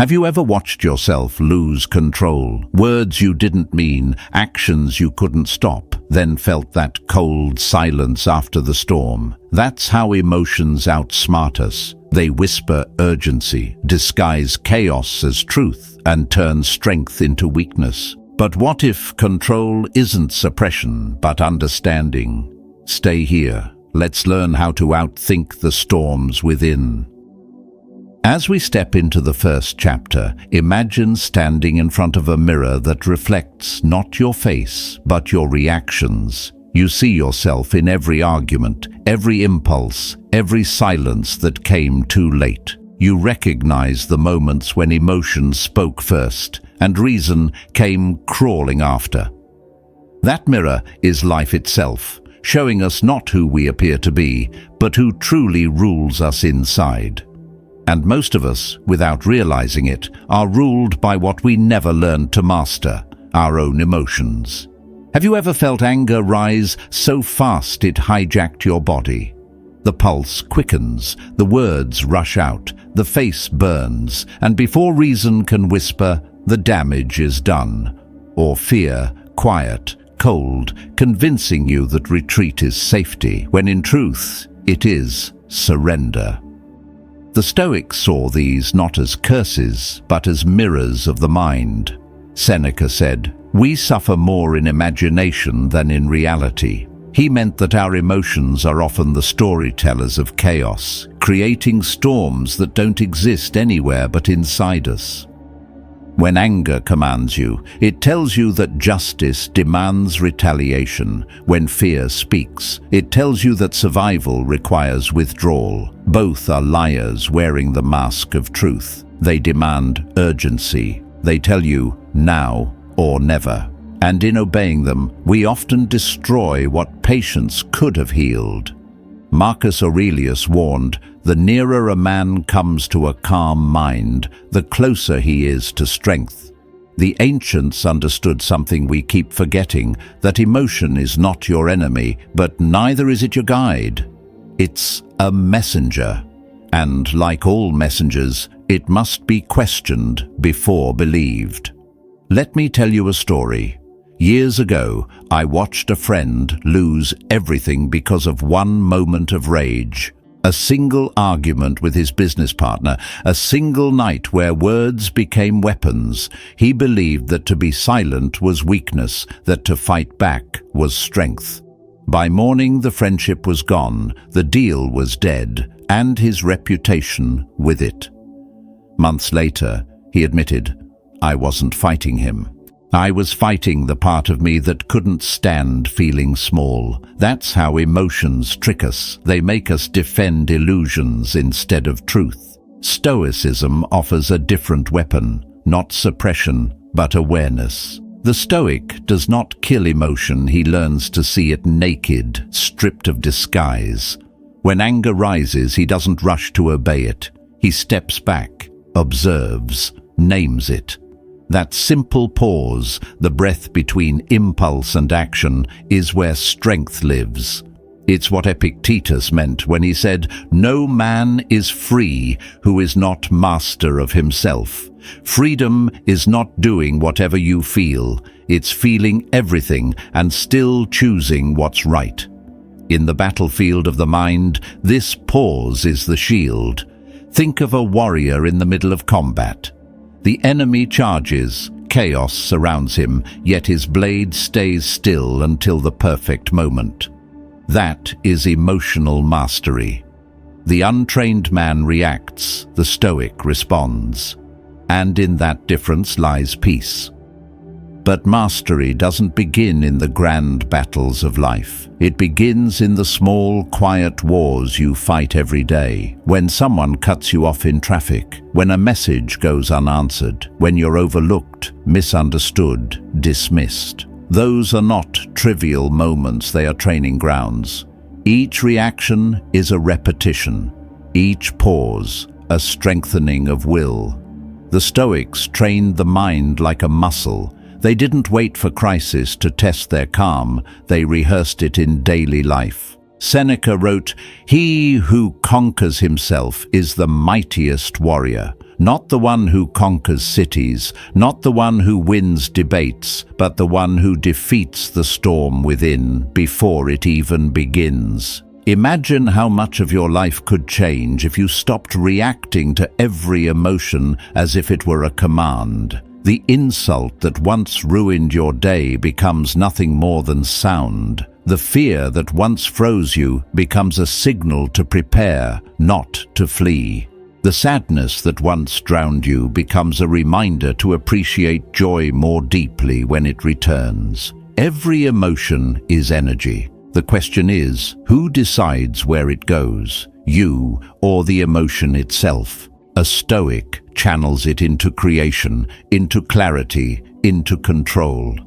Have you ever watched yourself lose control? Words you didn't mean, actions you couldn't stop, then felt that cold silence after the storm. That's how emotions outsmart us. They whisper urgency, disguise chaos as truth, and turn strength into weakness. But what if control isn't suppression, but understanding? Stay here. Let's learn how to outthink the storms within. As we step into the first chapter, imagine standing in front of a mirror that reflects not your face, but your reactions. You see yourself in every argument, every impulse, every silence that came too late. You recognize the moments when emotion spoke first and reason came crawling after. That mirror is life itself, showing us not who we appear to be, but who truly rules us inside. And most of us, without realizing it, are ruled by what we never learned to master, our own emotions. Have you ever felt anger rise so fast it hijacked your body? The pulse quickens, the words rush out, the face burns, and before reason can whisper, the damage is done. Or fear, quiet, cold, convincing you that retreat is safety, when in truth it is surrender. The Stoics saw these not as curses, but as mirrors of the mind. Seneca said, "We suffer more in imagination than in reality." He meant that our emotions are often the storytellers of chaos, creating storms that don't exist anywhere but inside us. When anger commands you, it tells you that justice demands retaliation. When fear speaks, it tells you that survival requires withdrawal. Both are liars wearing the mask of truth. They demand urgency. They tell you now or never. And in obeying them, we often destroy what patience could have healed. Marcus Aurelius warned, "The nearer a man comes to a calm mind, the closer he is to strength." The ancients understood something we keep forgetting, that emotion is not your enemy, but neither is it your guide. It's a messenger. And like all messengers, it must be questioned before believed. Let me tell you a story. Years ago, I watched a friend lose everything because of one moment of rage. A single argument with his business partner, a single night where words became weapons. He believed that to be silent was weakness, that to fight back was strength. By morning, the friendship was gone, the deal was dead, and his reputation with it. Months later, he admitted, "I wasn't fighting him. I was fighting the part of me that couldn't stand feeling small." That's how emotions trick us. They make us defend illusions instead of truth. Stoicism offers a different weapon, not suppression, but awareness. The Stoic does not kill emotion, he learns to see it naked, stripped of disguise. When anger rises, he doesn't rush to obey it. He steps back, observes, names it. That simple pause, the breath between impulse and action, is where strength lives. It's what Epictetus meant when he said, "No man is free who is not master of himself." Freedom is not doing whatever you feel. It's feeling everything and still choosing what's right. In the battlefield of the mind, this pause is the shield. Think of a warrior in the middle of combat. The enemy charges, chaos surrounds him, yet his blade stays still until the perfect moment. That is emotional mastery. The untrained man reacts, the Stoic responds. And in that difference lies peace. But mastery doesn't begin in the grand battles of life. It begins in the small, quiet wars you fight every day. When someone cuts you off in traffic, when a message goes unanswered, when you're overlooked, misunderstood, dismissed. Those are not trivial moments, they are training grounds. Each reaction is a repetition. Each pause, a strengthening of will. The Stoics trained the mind like a muscle. They didn't wait for crisis to test their calm, they rehearsed it in daily life. Seneca wrote, "He who conquers himself is the mightiest warrior. Not the one who conquers cities, not the one who wins debates, but the one who defeats the storm within before it even begins. Imagine how much of your life could change if you stopped reacting to every emotion as if it were a command. The insult that once ruined your day becomes nothing more than sound. The fear that once froze you becomes a signal to prepare, not to flee. The sadness that once drowned you becomes a reminder to appreciate joy more deeply when it returns. Every emotion is energy. The question is, who decides where it goes, you or the emotion itself? A Stoic channels it into creation, into clarity, into control.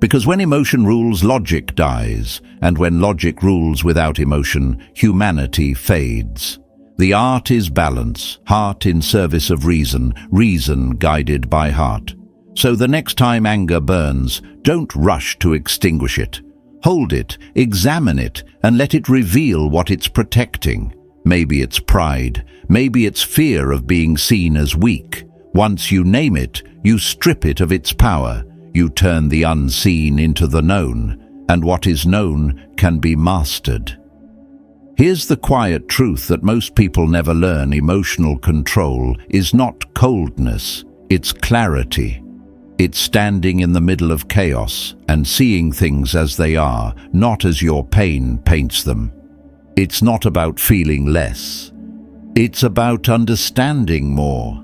Because when emotion rules, logic dies, and when logic rules without emotion, humanity fades. The art is balance, heart in service of reason, reason guided by heart. So the next time anger burns, don't rush to extinguish it. Hold it, examine it, and let it reveal what it's protecting. Maybe it's pride, maybe it's fear of being seen as weak. Once you name it, you strip it of its power. You turn the unseen into the known, and what is known can be mastered. Here's the quiet truth that most people never learn. Emotional control is not coldness, it's clarity. It's standing in the middle of chaos and seeing things as they are, not as your pain paints them. It's not about feeling less. It's about understanding more.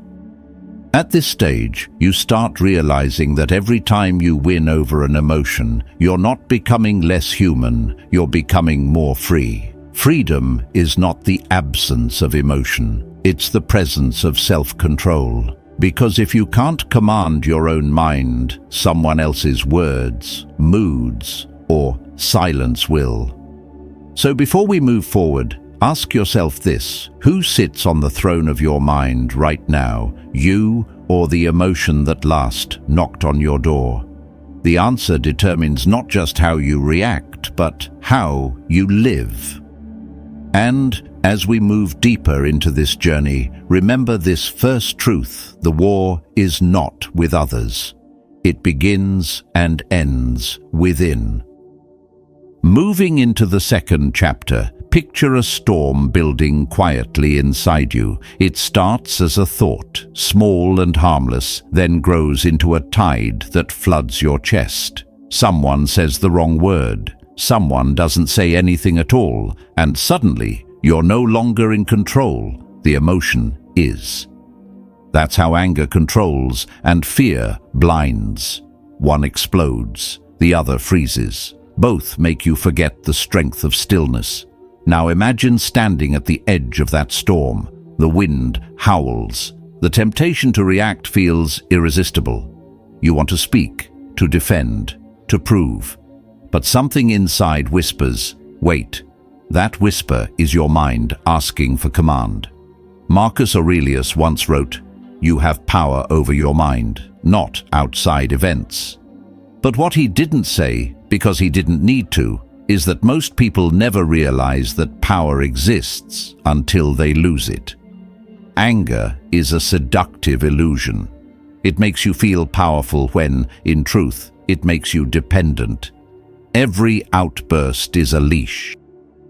At this stage, you start realizing that every time you win over an emotion, you're not becoming less human, you're becoming more free. Freedom is not the absence of emotion, it's the presence of self-control. Because if you can't command your own mind, someone else's words, moods, or silence will. So before we move forward, ask yourself this: who sits on the throne of your mind right now, you or the emotion that last knocked on your door? The answer determines not just how you react, but how you live. And as we move deeper into this journey, remember this first truth: the war is not with others. It begins and ends within. Moving into the second chapter, picture a storm building quietly inside you. It starts as a thought, small and harmless, then grows into a tide that floods your chest. Someone says the wrong word. Someone doesn't say anything at all, and suddenly you're no longer in control. The emotion is. That's how anger controls and fear blinds. One explodes, the other freezes. Both make you forget the strength of stillness. Now imagine standing at the edge of that storm. The wind howls. The temptation to react feels irresistible. You want to speak, to defend, to prove. But something inside whispers, wait. That whisper is your mind asking for command. Marcus Aurelius once wrote, "You have power over your mind, not outside events." But what he didn't say, because he didn't need to, is that most people never realize that power exists until they lose it. Anger is a seductive illusion. It makes you feel powerful when, in truth, it makes you dependent. Every outburst is a leash.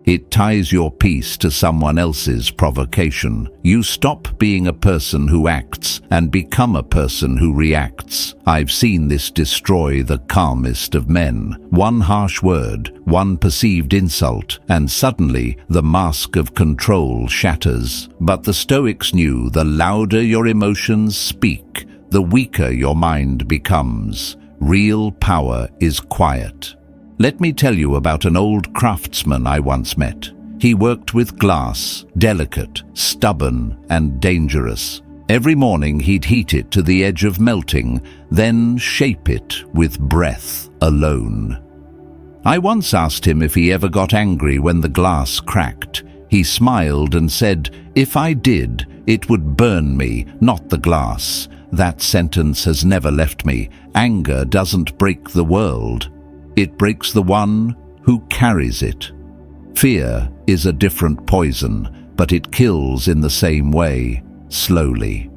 It ties your peace to someone else's provocation. You stop being a person who acts and become a person who reacts. I've seen this destroy the calmest of men. One harsh word, one perceived insult, and suddenly the mask of control shatters. But the Stoics knew the louder your emotions speak, the weaker your mind becomes. Real power is quiet. Let me tell you about an old craftsman I once met. He worked with glass, delicate, stubborn, and dangerous. Every morning he'd heat it to the edge of melting, then shape it with breath alone. I once asked him if he ever got angry when the glass cracked. He smiled and said, "If I did, it would burn me, not the glass." That sentence has never left me. Anger doesn't break the world. It breaks the one who carries it. Fear is a different poison, but it kills in the same way, slowly.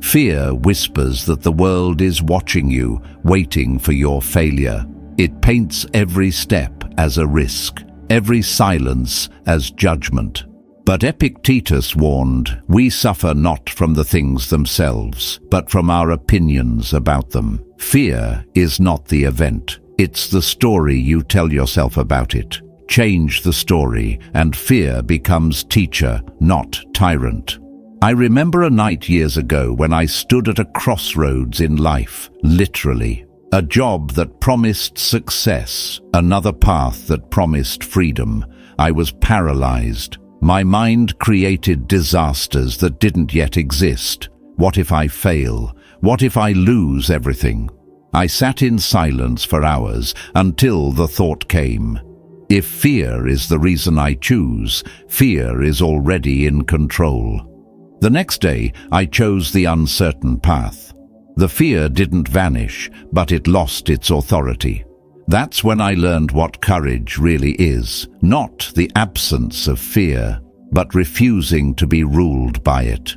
Fear whispers that the world is watching you, waiting for your failure. It paints every step as a risk, every silence as judgment. But Epictetus warned, we suffer not from the things themselves, but from our opinions about them. Fear is not the event, it's the story you tell yourself about it. Change the story, and fear becomes teacher, not tyrant. I remember a night years ago when I stood at a crossroads in life, literally. A job that promised success, another path that promised freedom. I was paralyzed. My mind created disasters that didn't yet exist. What if I fail? What if I lose everything? I sat in silence for hours until the thought came. If fear is the reason I choose, fear is already in control. The next day, I chose the uncertain path. The fear didn't vanish, but it lost its authority. That's when I learned what courage really is. Not the absence of fear, but refusing to be ruled by it.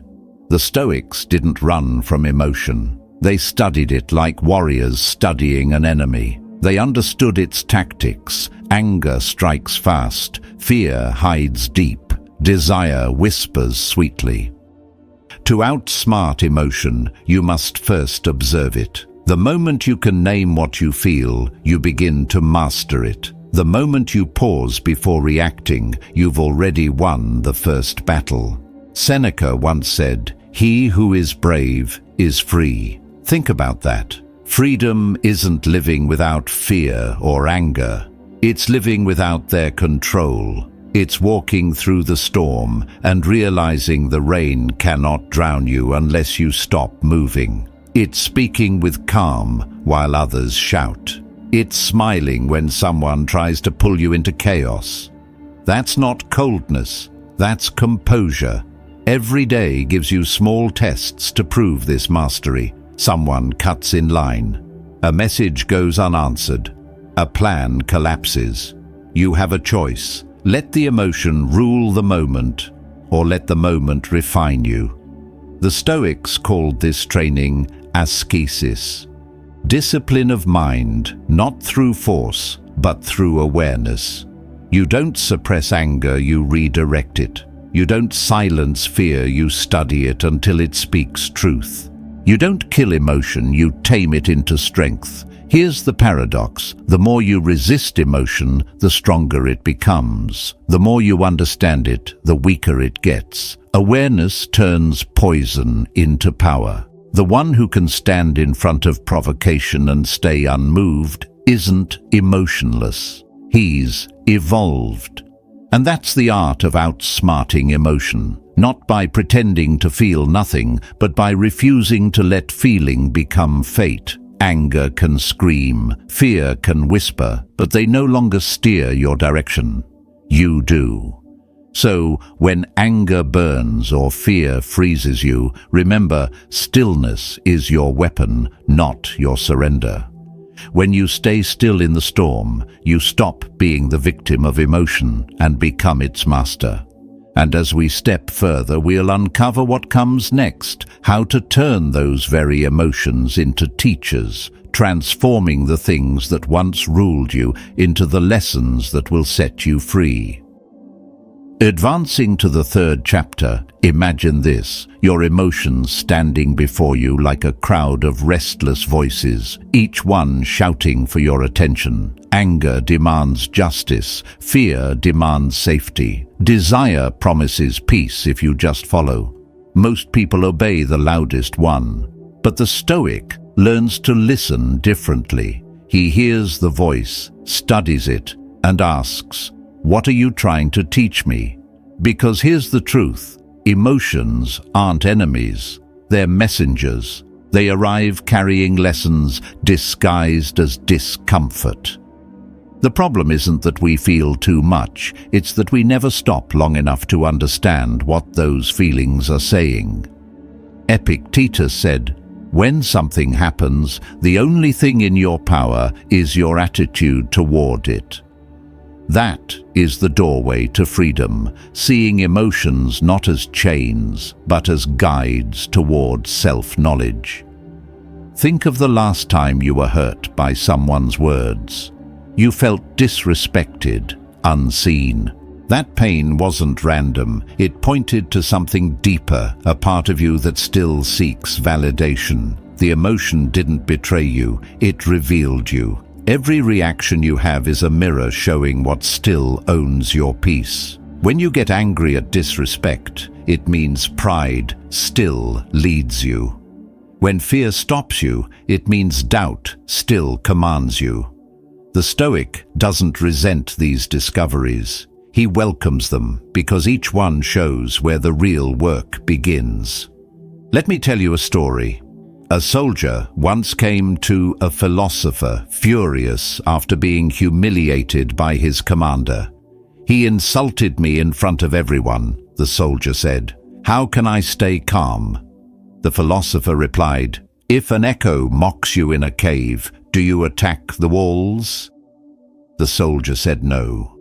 The Stoics didn't run from emotion. They studied it like warriors studying an enemy. They understood its tactics. Anger strikes fast. Fear hides deep. Desire whispers sweetly. To outsmart emotion, you must first observe it. The moment you can name what you feel, you begin to master it. The moment you pause before reacting, you've already won the first battle. Seneca once said, "He who is brave is free." Think about that. Freedom isn't living without fear or anger. It's living without their control. It's walking through the storm and realizing the rain cannot drown you unless you stop moving. It's speaking with calm while others shout. It's smiling when someone tries to pull you into chaos. That's not coldness, that's composure. Every day gives you small tests to prove this mastery. Someone cuts in line. A message goes unanswered. A plan collapses. You have a choice. Let the emotion rule the moment, or let the moment refine you. The Stoics called this training ascesis. Discipline of mind, not through force, but through awareness. You don't suppress anger, you redirect it. You don't silence fear, you study it until it speaks truth. You don't kill emotion, you tame it into strength. Here's the paradox. The more you resist emotion, the stronger it becomes. The more you understand it, the weaker it gets. Awareness turns poison into power. The one who can stand in front of provocation and stay unmoved isn't emotionless. He's evolved. And that's the art of outsmarting emotion. Not by pretending to feel nothing, but by refusing to let feeling become fate. Anger can scream, fear can whisper, but they no longer steer your direction. You do. So, when anger burns or fear freezes you, remember, stillness is your weapon, not your surrender. When you stay still in the storm, you stop being the victim of emotion and become its master. And as we step further, we'll uncover what comes next, how to turn those very emotions into teachers, transforming the things that once ruled you into the lessons that will set you free. Advancing to the third chapter, imagine this, your emotions standing before you like a crowd of restless voices, each one shouting for your attention. Anger demands justice, fear demands safety, desire promises peace if you just follow. Most people obey the loudest one, but the Stoic learns to listen differently. He hears the voice, studies it, and asks, "What are you trying to teach me?" Because here's the truth, emotions aren't enemies, they're messengers. They arrive carrying lessons disguised as discomfort. The problem isn't that we feel too much, it's that we never stop long enough to understand what those feelings are saying. Epictetus said, "When something happens, the only thing in your power is your attitude toward it." That is the doorway to freedom, seeing emotions not as chains, but as guides towards self-knowledge. Think of the last time you were hurt by someone's words. You felt disrespected, unseen. That pain wasn't random. It pointed to something deeper, a part of you that still seeks validation. The emotion didn't betray you, it revealed you. Every reaction you have is a mirror showing what still owns your peace. When you get angry at disrespect, it means pride still leads you. When fear stops you, it means doubt still commands you. The Stoic doesn't resent these discoveries. He welcomes them because each one shows where the real work begins. Let me tell you a story. A soldier once came to a philosopher, furious after being humiliated by his commander. "He insulted me in front of everyone," the soldier said. "How can I stay calm?" The philosopher replied, "If an echo mocks you in a cave, do you attack the walls?" The soldier said no.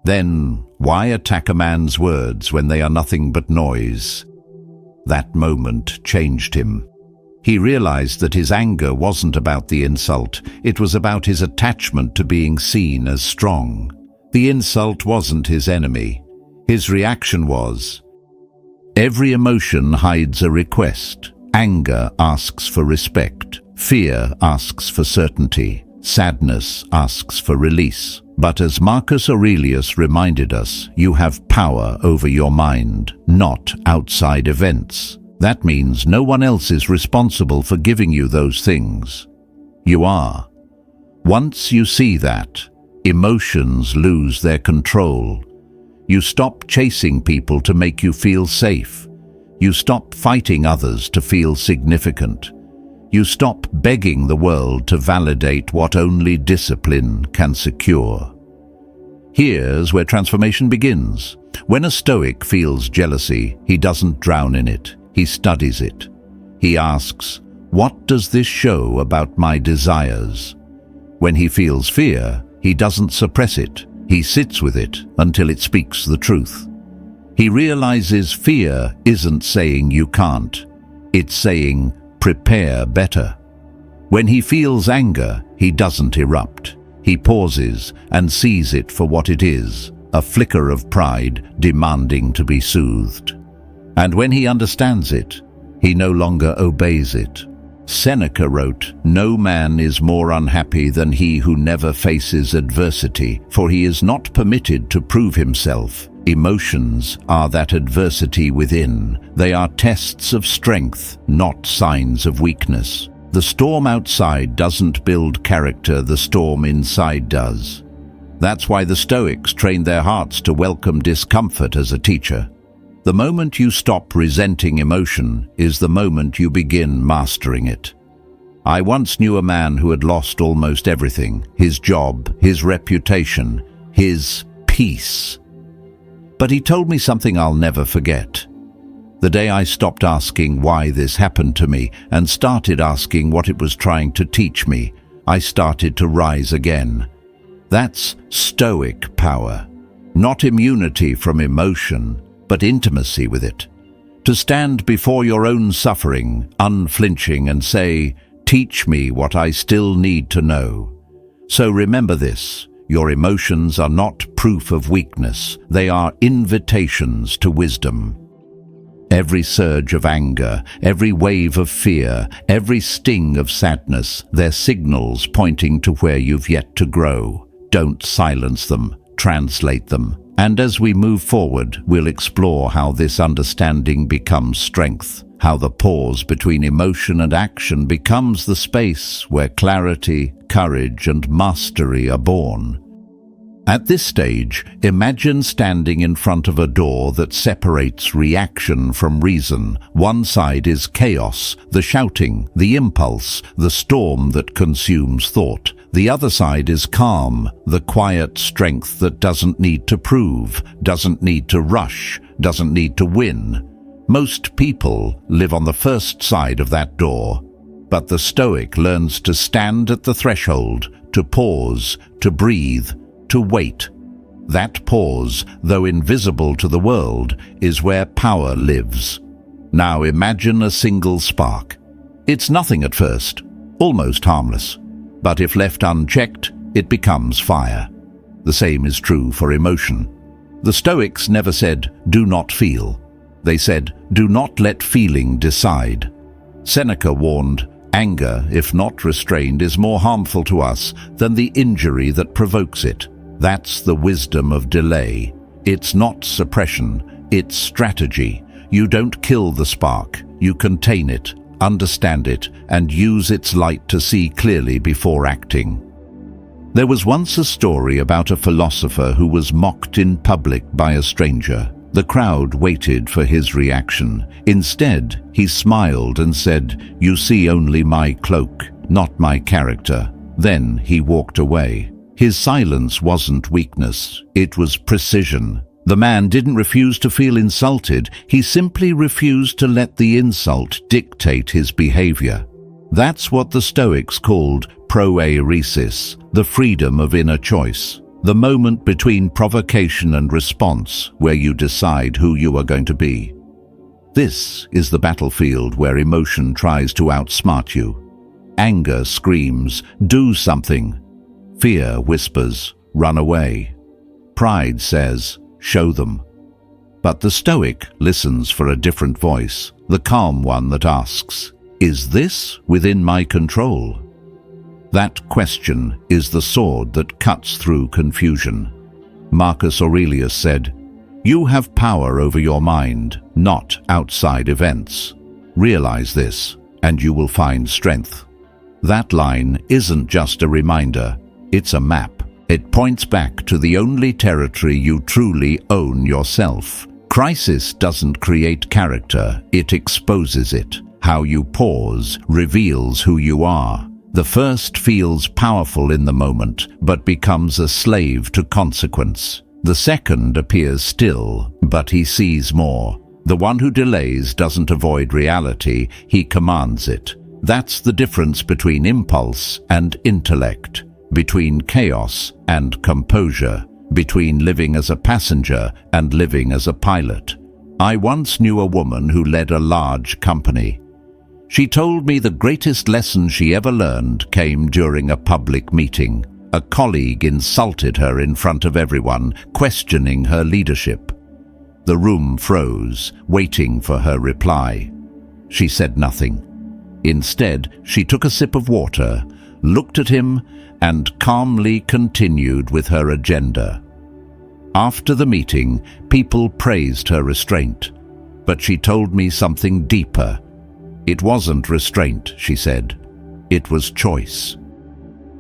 "Then why attack a man's words when they are nothing but noise?" That moment changed him. He realized that his anger wasn't about the insult, it was about his attachment to being seen as strong. The insult wasn't his enemy. His reaction was, every emotion hides a request. Anger asks for respect. Fear asks for certainty. Sadness asks for release. But as Marcus Aurelius reminded us, you have power over your mind, not outside events. That means no one else is responsible for giving you those things. You are. Once you see that, emotions lose their control. You stop chasing people to make you feel safe. You stop fighting others to feel significant. You stop begging the world to validate what only discipline can secure. Here's where transformation begins. When a Stoic feels jealousy, he doesn't drown in it. He studies it. He asks, what does this show about my desires? When he feels fear, he doesn't suppress it. He sits with it until it speaks the truth. He realizes fear isn't saying you can't. It's saying, prepare better. When he feels anger, he doesn't erupt. He pauses and sees it for what it is, a flicker of pride demanding to be soothed. And when he understands it, he no longer obeys it. Seneca wrote, "No man is more unhappy than he who never faces adversity, for he is not permitted to prove himself." Emotions are that adversity within. They are tests of strength, not signs of weakness. The storm outside doesn't build character, the storm inside does. That's why the Stoics trained their hearts to welcome discomfort as a teacher. The moment you stop resenting emotion is the moment you begin mastering it. I once knew a man who had lost almost everything: his job, his reputation, his peace. But he told me something I'll never forget. The day I stopped asking why this happened to me and started asking what it was trying to teach me, I started to rise again. That's Stoic power. Not immunity from emotion, but intimacy with it. To stand before your own suffering, unflinching, and say, teach me what I still need to know. So remember this, your emotions are not proof of weakness, they are invitations to wisdom. Every surge of anger, every wave of fear, every sting of sadness, they're signals pointing to where you've yet to grow. Don't silence them, translate them. And as we move forward, we'll explore how this understanding becomes strength, how the pause between emotion and action becomes the space where clarity, courage, and mastery are born. At this stage, imagine standing in front of a door that separates reaction from reason. One side is chaos, the shouting, the impulse, the storm that consumes thought. The other side is calm, the quiet strength that doesn't need to prove, doesn't need to rush, doesn't need to win. Most people live on the first side of that door, but the Stoic learns to stand at the threshold, to pause, to breathe, to wait. That pause, though invisible to the world, is where power lives. Now imagine a single spark. It's nothing at first, almost harmless. But if left unchecked, it becomes fire. The same is true for emotion. The Stoics never said, "Do not feel." They said, "Do not let feeling decide." Seneca warned, "Anger, if not restrained, is more harmful to us than the injury that provokes it." That's the wisdom of delay. It's not suppression, it's strategy. You don't kill the spark, you contain it, understand it, and use its light to see clearly before acting. There was once a story about a philosopher who was mocked in public by a stranger. The crowd waited for his reaction. Instead, he smiled and said, "You see only my cloak, not my character." Then he walked away. His silence wasn't weakness, it was precision. The man didn't refuse to feel insulted, he simply refused to let the insult dictate his behavior. That's what the Stoics called proairesis, the freedom of inner choice. The moment between provocation and response, where you decide who you are going to be. This is the battlefield where emotion tries to outsmart you. Anger screams, "Do something." Fear whispers, "Run away." Pride says, "Show them." But the Stoic listens for a different voice, the calm one that asks, "Is this within my control?" That question is the sword that cuts through confusion. Marcus Aurelius said, "You have power over your mind, not outside events. Realize this, and you will find strength." That line isn't just a reminder, it's a map. It points back to the only territory you truly own yourself. Crisis doesn't create character, it exposes it. How you pause reveals who you are. The first feels powerful in the moment, but becomes a slave to consequence. The second appears still, but he sees more. The one who delays doesn't avoid reality, he commands it. That's the difference between impulse and intellect, between chaos and composure, between living as a passenger and living as a pilot. I once knew a woman who led a large company. She told me the greatest lesson she ever learned came during a public meeting. A colleague insulted her in front of everyone, questioning her leadership. The room froze, waiting for her reply. She said nothing. Instead, she took a sip of water, looked at him, and calmly continued with her agenda. After the meeting, people praised her restraint, but she told me something deeper. It wasn't restraint, she said. It was choice.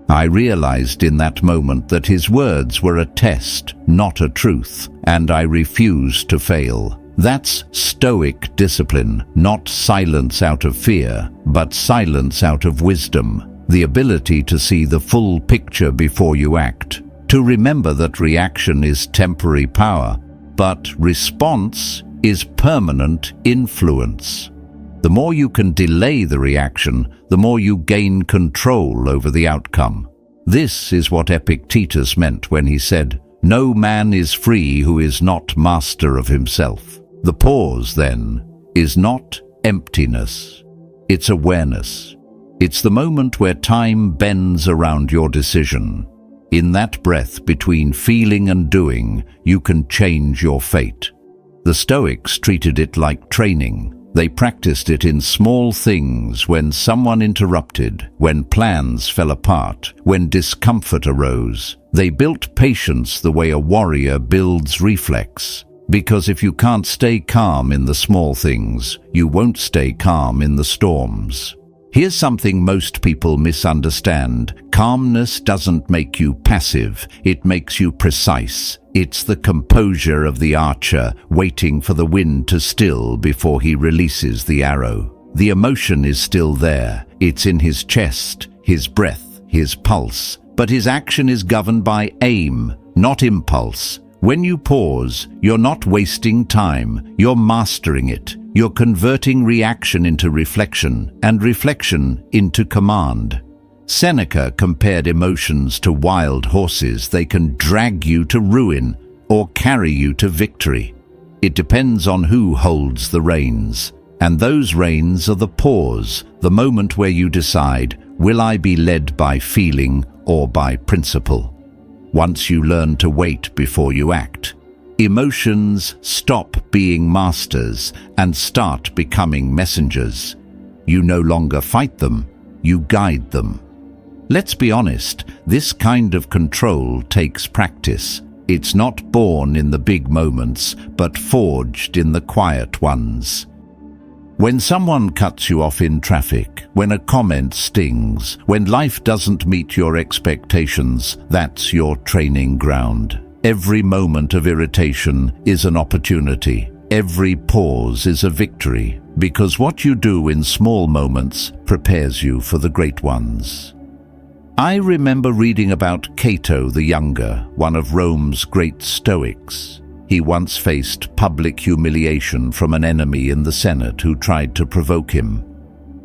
I realized in that moment that his words were a test, not a truth, and I refused to fail. That's Stoic discipline, not silence out of fear, but silence out of wisdom. The ability to see the full picture before you act. To remember that reaction is temporary power, but response is permanent influence. The more you can delay the reaction, the more you gain control over the outcome. This is what Epictetus meant when he said, "No man is free who is not master of himself." The pause, then, is not emptiness. It's awareness. It's the moment where time bends around your decision. In that breath between feeling and doing, you can change your fate. The Stoics treated it like training. They practiced it in small things, when someone interrupted, when plans fell apart, when discomfort arose. They built patience the way a warrior builds reflex. Because if you can't stay calm in the small things, you won't stay calm in the storms. Here's something most people misunderstand. Calmness doesn't make you passive, it makes you precise. It's the composure of the archer, waiting for the wind to still before he releases the arrow. The emotion is still there. It's in his chest, his breath, his pulse. But his action is governed by aim, not impulse. When you pause, you're not wasting time, you're mastering it. You're converting reaction into reflection, and reflection into command. Seneca compared emotions to wild horses. They can drag you to ruin or carry you to victory. It depends on who holds the reins. And those reins are the pause, the moment where you decide, will I be led by feeling or by principle? Once you learn to wait before you act, emotions stop being masters and start becoming messengers. You no longer fight them, you guide them. Let's be honest, this kind of control takes practice. It's not born in the big moments, but forged in the quiet ones. When someone cuts you off in traffic, when a comment stings, when life doesn't meet your expectations, that's your training ground. Every moment of irritation is an opportunity. Every pause is a victory, because what you do in small moments prepares you for the great ones. I remember reading about Cato the Younger, one of Rome's great Stoics. He once faced public humiliation from an enemy in the Senate who tried to provoke him.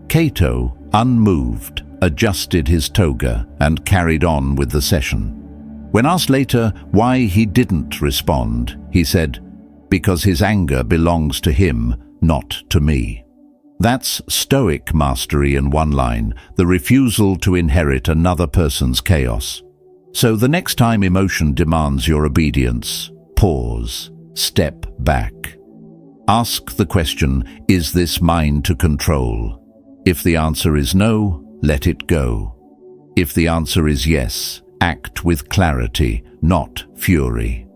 Cato, unmoved, adjusted his toga and carried on with the session. When asked later why he didn't respond, he said, "Because his anger belongs to him, not to me." That's Stoic mastery in one line, the refusal to inherit another person's chaos. So the next time emotion demands your obedience, pause, step back. Ask the question, is this mine to control? If the answer is no, let it go. If the answer is yes, act with clarity, not fury.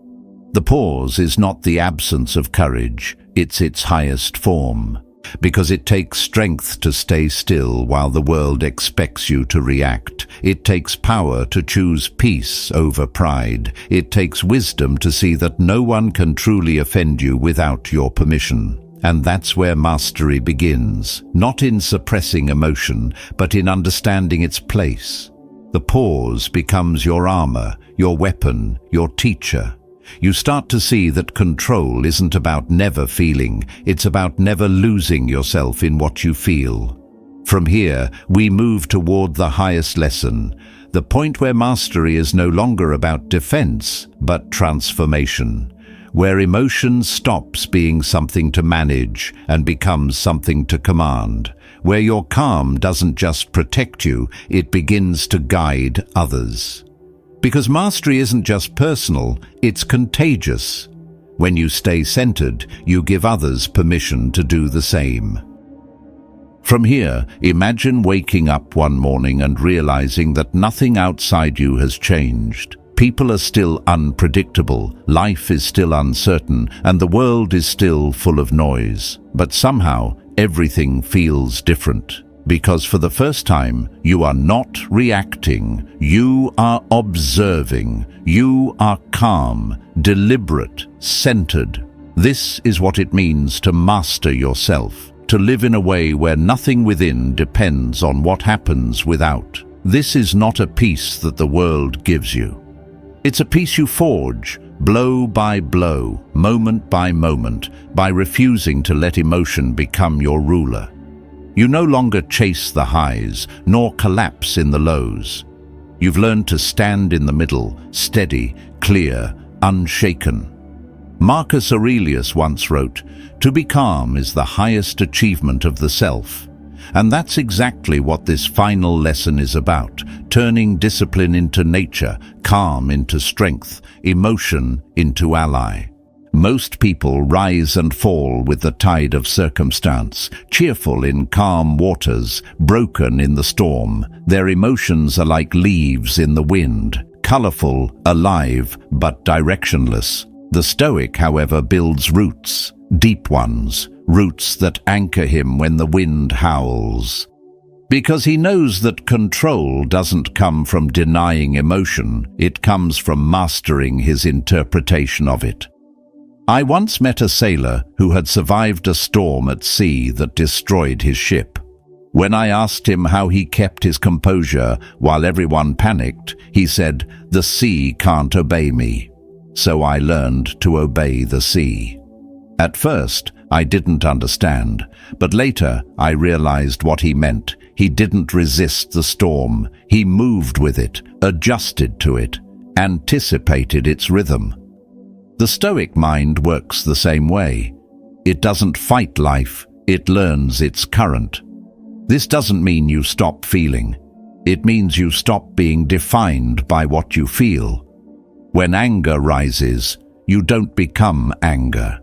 The pause is not the absence of courage, it's its highest form. Because it takes strength to stay still while the world expects you to react. It takes power to choose peace over pride. It takes wisdom to see that no one can truly offend you without your permission. And that's where mastery begins, not in suppressing emotion, but in understanding its place. The pause becomes your armor, your weapon, your teacher. You start to see that control isn't about never feeling, it's about never losing yourself in what you feel. From here, we move toward the highest lesson, the point where mastery is no longer about defense, but transformation, where emotion stops being something to manage and becomes something to command, where your calm doesn't just protect you, it begins to guide others. Because mastery isn't just personal, it's contagious. When you stay centered, you give others permission to do the same. From here, imagine waking up one morning and realizing that nothing outside you has changed. People are still unpredictable, life is still uncertain, and the world is still full of noise. But somehow, everything feels different. Because for the first time, you are not reacting, you are observing, you are calm, deliberate, centered. This is what it means to master yourself, to live in a way where nothing within depends on what happens without. This is not a peace that the world gives you. It's a peace you forge, blow by blow, moment by moment, by refusing to let emotion become your ruler. You no longer chase the highs, nor collapse in the lows. You've learned to stand in the middle, steady, clear, unshaken. Marcus Aurelius once wrote, "To be calm is the highest achievement of the self." And that's exactly what this final lesson is about, turning discipline into nature, calm into strength, emotion into ally. Most people rise and fall with the tide of circumstance, cheerful in calm waters, broken in the storm. Their emotions are like leaves in the wind, colorful, alive, but directionless. The Stoic, however, builds roots, deep ones, roots that anchor him when the wind howls. Because he knows that control doesn't come from denying emotion, it comes from mastering his interpretation of it. I once met a sailor who had survived a storm at sea that destroyed his ship. When I asked him how he kept his composure while everyone panicked, he said, "The sea can't obey me." So I learned to obey the sea. At first, I didn't understand, but later I realized what he meant. He didn't resist the storm. He moved with it, adjusted to it, anticipated its rhythm. The Stoic mind works the same way. It doesn't fight life, it learns its current. This doesn't mean you stop feeling. It means you stop being defined by what you feel. When anger rises, you don't become anger.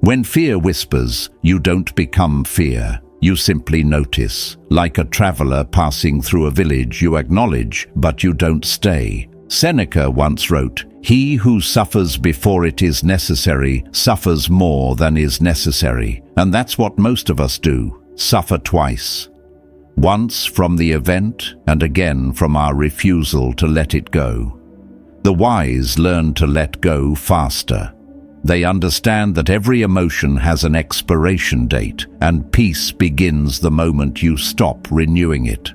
When fear whispers, you don't become fear. You simply notice. Like a traveler passing through a village, you acknowledge, but you don't stay. Seneca once wrote, "He who suffers before it is necessary suffers more than is necessary." And that's what most of us do, suffer twice. Once from the event, and again from our refusal to let it go. The wise learn to let go faster. They understand that every emotion has an expiration date, and peace begins the moment you stop renewing it.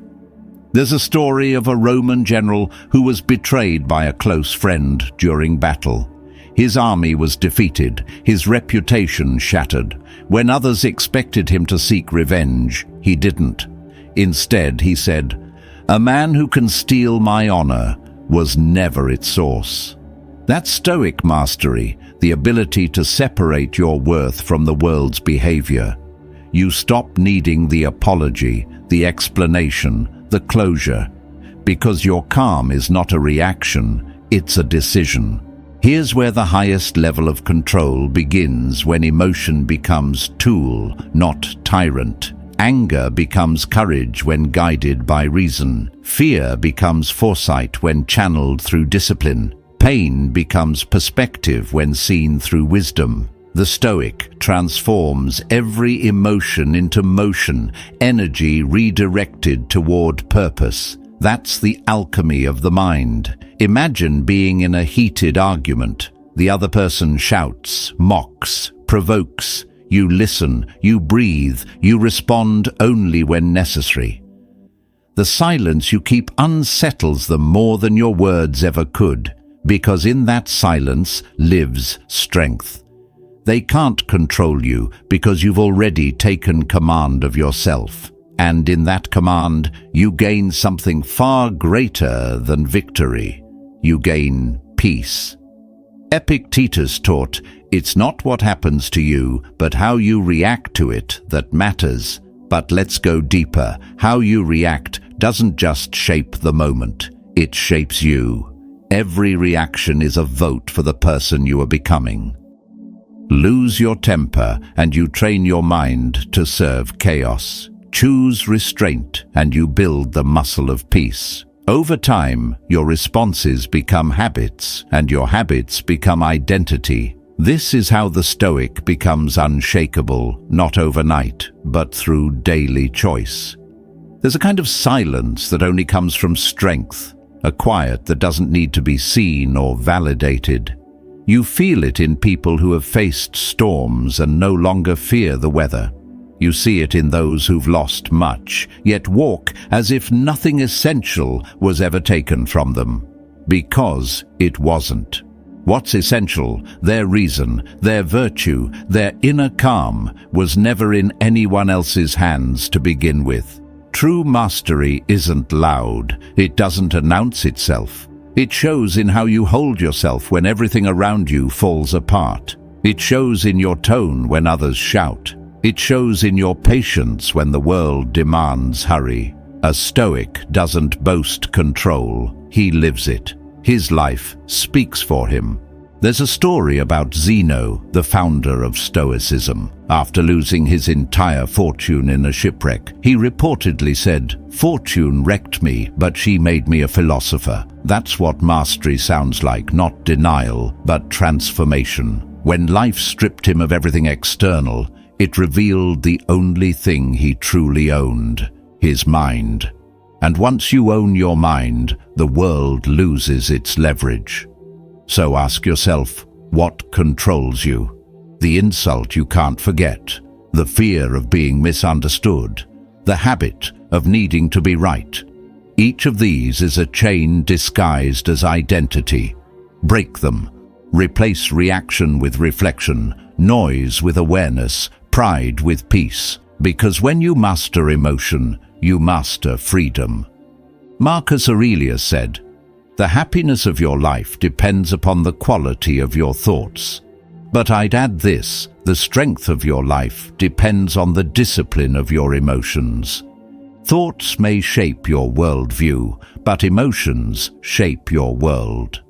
There's a story of a Roman general who was betrayed by a close friend during battle. His army was defeated, his reputation shattered. When others expected him to seek revenge, he didn't. Instead, he said, "A man who can steal my honor was never its source." That's Stoic mastery, the ability to separate your worth from the world's behavior. You stop needing the apology, the explanation, the closure, because your calm is not a reaction, it's a decision. Here's where the highest level of control begins, when emotion becomes tool, not tyrant. Anger becomes courage when guided by reason. Fear becomes foresight when channeled through discipline. Pain becomes perspective when seen through wisdom. The Stoic transforms every emotion into motion, energy redirected toward purpose. That's the alchemy of the mind. Imagine being in a heated argument. The other person shouts, mocks, provokes. You listen, you breathe, you respond only when necessary. The silence you keep unsettles them more than your words ever could, because in that silence lives strength. They can't control you because you've already taken command of yourself. And in that command, you gain something far greater than victory. You gain peace. Epictetus taught, "It's not what happens to you, but how you react to it that matters." But let's go deeper. How you react doesn't just shape the moment, it shapes you. Every reaction is a vote for the person you are becoming. Lose your temper and you train your mind to serve chaos. Choose restraint and you build the muscle of peace. Over time, your responses become habits, and your habits become identity. This is how the Stoic becomes unshakable, not overnight, but through daily choice. There's a kind of silence that only comes from strength, a quiet that doesn't need to be seen or validated. You feel it in people who have faced storms and no longer fear the weather. You see it in those who've lost much, yet walk as if nothing essential was ever taken from them. Because it wasn't. What's essential, their reason, their virtue, their inner calm, was never in anyone else's hands to begin with. True mastery isn't loud. It doesn't announce itself. It shows in how you hold yourself when everything around you falls apart. It shows in your tone when others shout. It shows in your patience when the world demands hurry. A Stoic doesn't boast control, he lives it. His life speaks for him. There's a story about Zeno, the founder of Stoicism. After losing his entire fortune in a shipwreck, he reportedly said, "Fortune wrecked me, but she made me a philosopher." That's what mastery sounds like, not denial, but transformation. When life stripped him of everything external, it revealed the only thing he truly owned, his mind. And once you own your mind, the world loses its leverage. So ask yourself, what controls you? The insult you can't forget, the fear of being misunderstood, the habit of needing to be right. Each of these is a chain disguised as identity. Break them. Replace reaction with reflection. noise with awareness, pride with peace. Because when you master emotion, you master freedom. Marcus Aurelius said, "The happiness of your life depends upon the quality of your thoughts." But I'd add this, the strength of your life depends on the discipline of your emotions. Thoughts may shape your worldview, but emotions shape your world.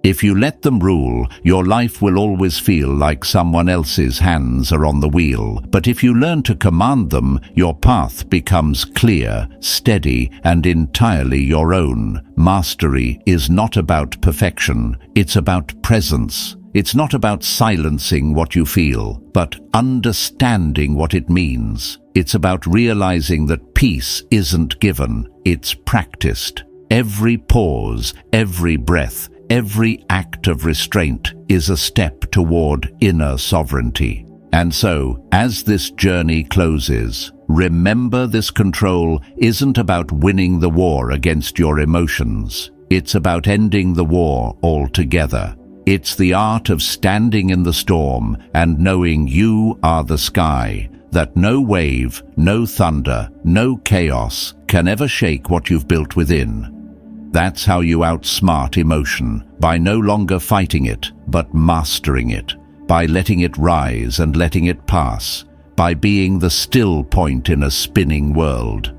If you let them rule, your life will always feel like someone else's hands are on the wheel. But if you learn to command them, your path becomes clear, steady, and entirely your own. Mastery is not about perfection, it's about presence. It's not about silencing what you feel, but understanding what it means. It's about realizing that peace isn't given, it's practiced. Every pause, every breath, every act of restraint is a step toward inner sovereignty. And so, as this journey closes, remember this control isn't about winning the war against your emotions. It's about ending the war altogether. It's the art of standing in the storm and knowing you are the sky, that no wave, no thunder, no chaos can ever shake what you've built within. That's how you outsmart emotion, by no longer fighting it, but mastering it, by letting it rise and letting it pass, by being the still point in a spinning world.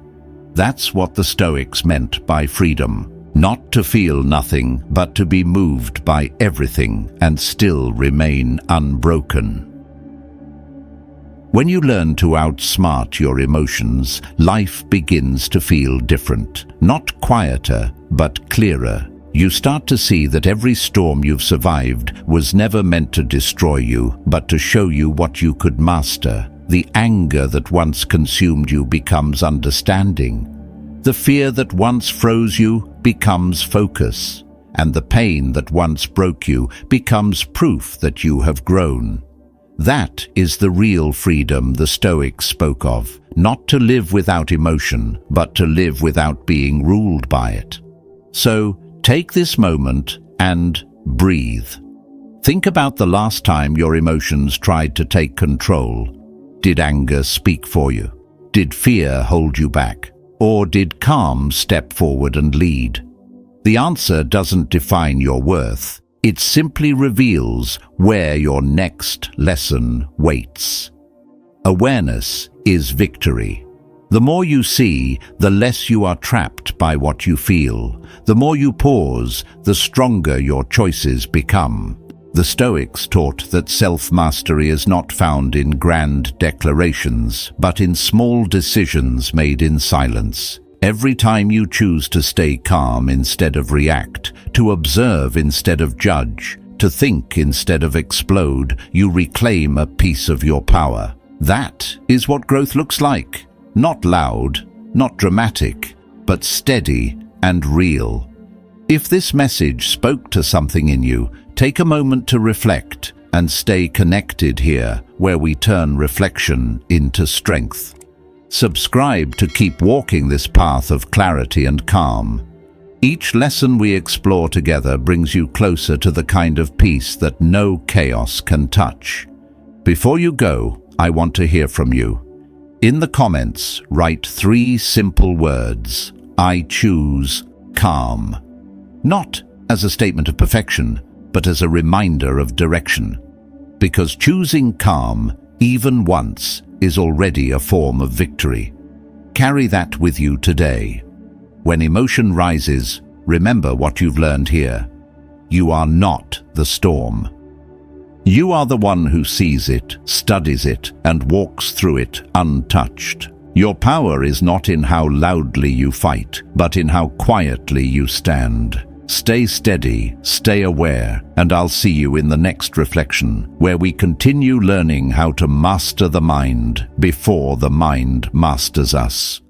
That's what the Stoics meant by freedom. Not to feel nothing, but to be moved by everything and still remain unbroken. When you learn to outsmart your emotions, life begins to feel different. Not quieter, but clearer. You start to see that every storm you've survived was never meant to destroy you, but to show you what you could master. The anger that once consumed you becomes understanding. The fear that once froze you becomes focus. And the pain that once broke you becomes proof that you have grown. That is the real freedom the Stoics spoke of, not to live without emotion, but to live without being ruled by it. So, take this moment and breathe. Think about the last time your emotions tried to take control. Did anger speak for you? Did fear hold you back? Or did calm step forward and lead? The answer doesn't define your worth. It simply reveals where your next lesson waits. Awareness is victory. The more you see, the less you are trapped by what you feel. The more you pause, the stronger your choices become. The Stoics taught that self-mastery is not found in grand declarations, but in small decisions made in silence. Every time you choose to stay calm instead of react, to observe instead of judge, to think instead of explode, you reclaim a piece of your power. That is what growth looks like. Not loud, not dramatic, but steady and real. If this message spoke to something in you, take a moment to reflect and stay connected here, where we turn reflection into strength. Subscribe to keep walking this path of clarity and calm. Each lesson we explore together brings you closer to the kind of peace that no chaos can touch. Before you go, I want to hear from you. In the comments, write 3 simple words. I choose calm. Not as a statement of perfection, but as a reminder of direction. Because choosing calm, even once, is already a form of victory. Carry that with you today. When emotion rises, remember what you've learned here. You are not the storm. You are the one who sees it, studies it, and walks through it untouched. Your power is not in how loudly you fight, but in how quietly you stand. Stay steady, stay aware, and I'll see you in the next reflection, where we continue learning how to master the mind before the mind masters us.